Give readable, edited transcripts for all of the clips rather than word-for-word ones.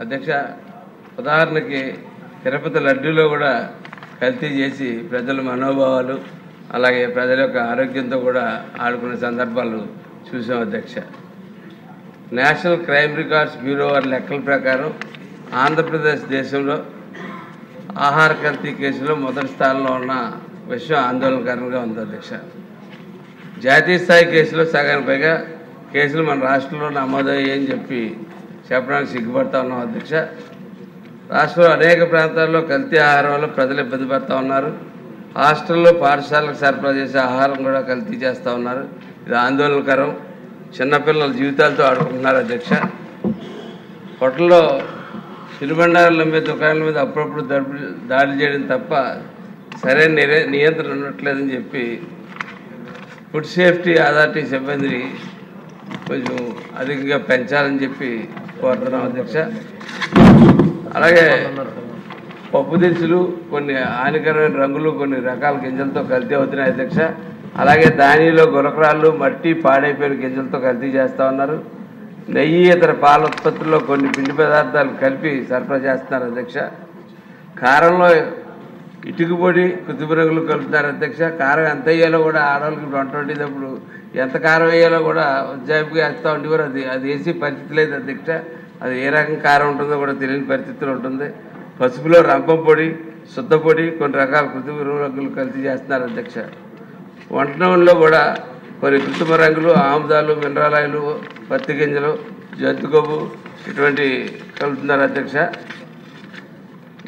అధ్యక్ష, ఉదాహరణకి తిరుపతి లడ్డూలో కూడా కల్తీ చేసి ప్రజల మనోభావాలు అలాగే ప్రజల యొక్క ఆరోగ్యంతో కూడా ఆడుకునే సందర్భాలు చూసాం అధ్యక్ష. నేషనల్ క్రైమ్ రికార్డ్స్ బ్యూరో వారి లెక్కల ప్రకారం ఆంధ్రప్రదేశ్ దేశంలో ఆహార కల్తీ కేసులో మొదటి స్థానంలో ఉన్న విషయం ఆందోళనకరంగా ఉంది అధ్యక్ష. జాతీయ స్థాయి కేసులో సగానికి పైగా కేసులు మన రాష్ట్రంలో నమోదయ్యాయని చెప్పడానికి సిగ్గుపడతా ఉన్నాం అధ్యక్ష. రాష్ట్రంలో అనేక ప్రాంతాల్లో కల్తీ ఆహారం వల్ల ప్రజలు ఇబ్బంది పడుతూ ఉన్నారు. హాస్టల్లో పాఠశాలకు సరఫరా చేసే ఆహారం కూడా కల్తీ చేస్తూ ఉన్నారు. ఇది ఆందోళనకరం. చిన్నపిల్లల జీవితాలతో ఆడుకుంటున్నారు అధ్యక్ష. హోటల్లో తినుబండారాల మీద దుకాణాల మీద అప్పుడప్పుడు దాడి చేయడం తప్ప సరైన నియంత్రణ ఉండట్లేదని చెప్పి ఫుడ్ సేఫ్టీ అథారిటీ సిబ్బందిని కొంచెం అధికంగా పెంచాలని చెప్పి కోరుతున్నాం అధ్యక్ష. అలాగే పప్పు దినుసులు కొన్ని హానికరమైన రంగులు కొన్ని రకాల గింజలతో కల్తీ అవుతున్నాయి అధ్యక్ష. అలాగే ధాన్యంలో గులకరాళ్ళు మట్టి పాడైపోయిన గింజలతో కల్తీ చేస్తూ ఉన్నారు. నెయ్యి ఇతర పాల ఉత్పత్తుల్లో కొన్ని పిండి పదార్థాలు కలిపి సరఫరా చేస్తున్నారు అధ్యక్ష. కారంలో ఇటుక పొడి కృత్రిమ రంగులు కలుపుతున్నారు అధ్యక్ష. కారం ఎంత వేయాలో కూడా ఆడవాళ్ళకి వంట వండేటప్పుడు ఎంత కారం వేయాలో కూడా ఉజ్జాయింపుగా వేస్తూ ఉండేవారు. అది వేసి పరిస్థితి లేదు అధ్యక్ష. అది ఏ రకం కారం ఉంటుందో కూడా తెలియని పరిస్థితులు ఉంటుంది. పసుపులో రంపం పొడి శుద్ధ పొడి కొన్ని రకాల కృత్రిమ రంగులు కల్తీ చేస్తున్నారు అధ్యక్ష. వంట నూనెలో కూడా కొన్ని కృత్రిమ రంగులు ఆముదాలు మినరల్ ఆయిల్ పత్తి గింజలు జంతు కొవ్వు ఇటువంటి కలుపుతున్నారు అధ్యక్ష.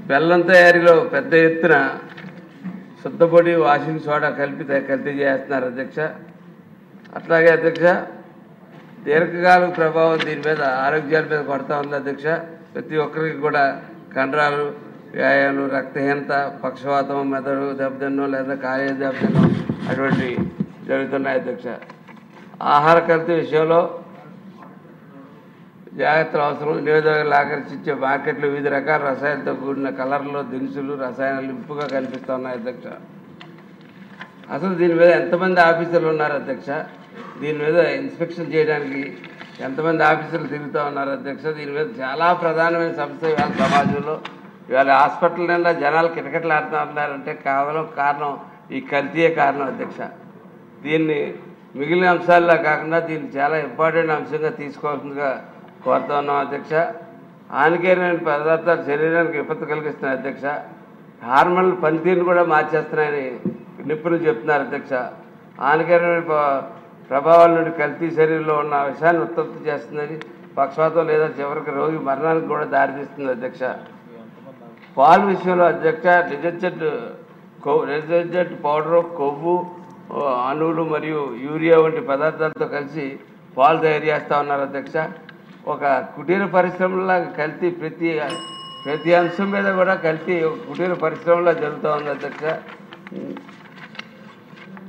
బెల్లం తయారీలో పెద్ద ఎత్తున శుద్ధ పొడి వాషింగ్ సోడా కలిపి కల్తీ చేస్తున్నారు అధ్యక్ష. అట్లాగే అధ్యక్ష దీర్ఘకాలిక ప్రభావం దీని మీద ఆరోగ్యాల మీద కొడతా ఉంది అధ్యక్ష. ప్రతి ఒక్కరికి కూడా కండరాలు వ్యాయాలు రక్తహీనత పక్షవాతం మెదడు దెబ్బతిన్నో లేదా కాలేయ దెబ్బతిన్నో అటువంటి జరుగుతున్నాయి అధ్యక్ష. ఆహార కల్తీ విషయంలో జాగ్రత్తలు అవసరం. నియోజకవర్గాలు ఆకర్షించే మార్కెట్లు వివిధ రకాల రసాయనాలతో కూడిన కలర్లో దినుసులు రసాయనాలు ఇంపుగా కనిపిస్తూ ఉన్నాయి అధ్యక్ష. అసలు దీని మీద ఎంతమంది ఆఫీసర్లు ఉన్నారు అధ్యక్ష? దీని మీద ఇన్స్పెక్షన్ చేయడానికి ఎంతమంది ఆఫీసర్లు తిరుగుతూ ఉన్నారు అధ్యక్ష? దీని మీద చాలా ప్రధానమైన సమస్య ఇవాళ సమాజంలో. ఇవాళ హాస్పిటల్ నిండా జనాలు కిటకిటలు ఆడుతూ ఉన్నారంటే కేవలం కారణం ఈ కల్తీయే కారణం అధ్యక్ష. దీన్ని మిగిలిన అంశాల్లో కాకుండా దీన్ని చాలా ఇంపార్టెంట్ అంశంగా తీసుకోవాల్సిందిగా కోరుతా ఉన్నాం అధ్యక్ష. హానికరమైన పదార్థాలు శరీరానికి విపత్తు కలిగిస్తున్నాయి అధ్యక్ష. హార్మోన్ల పనితీరును కూడా మార్చేస్తున్నాయని నిపుణులు చెప్తున్నారు అధ్యక్ష. హానికరమైన ప్రభావాల నుండి కల్తీ శరీరంలో ఉన్న విషయాన్ని ఉత్పత్తి చేస్తుందని పక్షవాతం లేదా చివరికి రోగి మరణానికి కూడా దారితీస్తుంది అధ్యక్ష. పాలు విషయంలో అధ్యక్ష డిటర్జెంట్ పౌడరు కొవ్వు అణువులు మరియు యూరియా వంటి పదార్థాలతో కలిసి పాలు తయారు చేస్తూ ఉన్నారు అధ్యక్ష. ఒక కుటీర పరిశ్రమలా కల్తీ ప్రతి అంశం మీద కూడా కల్తీ కుటీర పరిశ్రమలా జరుగుతూ ఉంది అధ్యక్ష.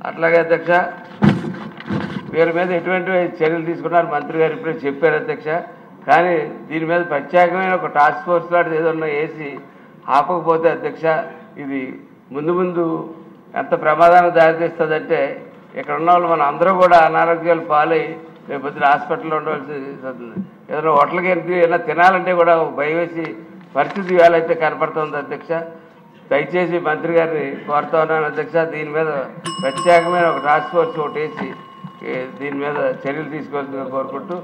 అట్లాగే అధ్యక్ష వీరి మీద ఎటువంటి చర్యలు తీసుకున్నారు మంత్రి గారు ఇప్పుడే చెప్పారు అధ్యక్ష. కానీ దీని మీద ప్రత్యేకమైన ఒక టాస్క్ ఫోర్స్ లాంటిది ఏదన్నా వేసి ఆపకపోతే అధ్యక్ష ఇది ముందు ఎంత ప్రమాదానికి దారితీస్తుందంటే ఇక్కడ ఉన్న వాళ్ళు మన అందరూ కూడా అనారోగ్యాలు పాలై రేపొద్దు హాస్పిటల్లో ఉండవలసి వస్తుంది. ఏదైనా హోటల్కి వెళ్తే ఏదైనా తినాలంటే కూడా భయం వేసి పరిస్థితి వేళైతే కనపడుతుంది అధ్యక్ష. దయచేసి మంత్రి గారిని కోరుతా ఉన్నాను అధ్యక్ష. దీని మీద ప్రత్యేకమైన ఒక టాస్క్ ఫోర్స్ ఒకటి వేసి దీని మీద చర్యలు తీసుకోవాల్సిందిగా కోరుకుంటూ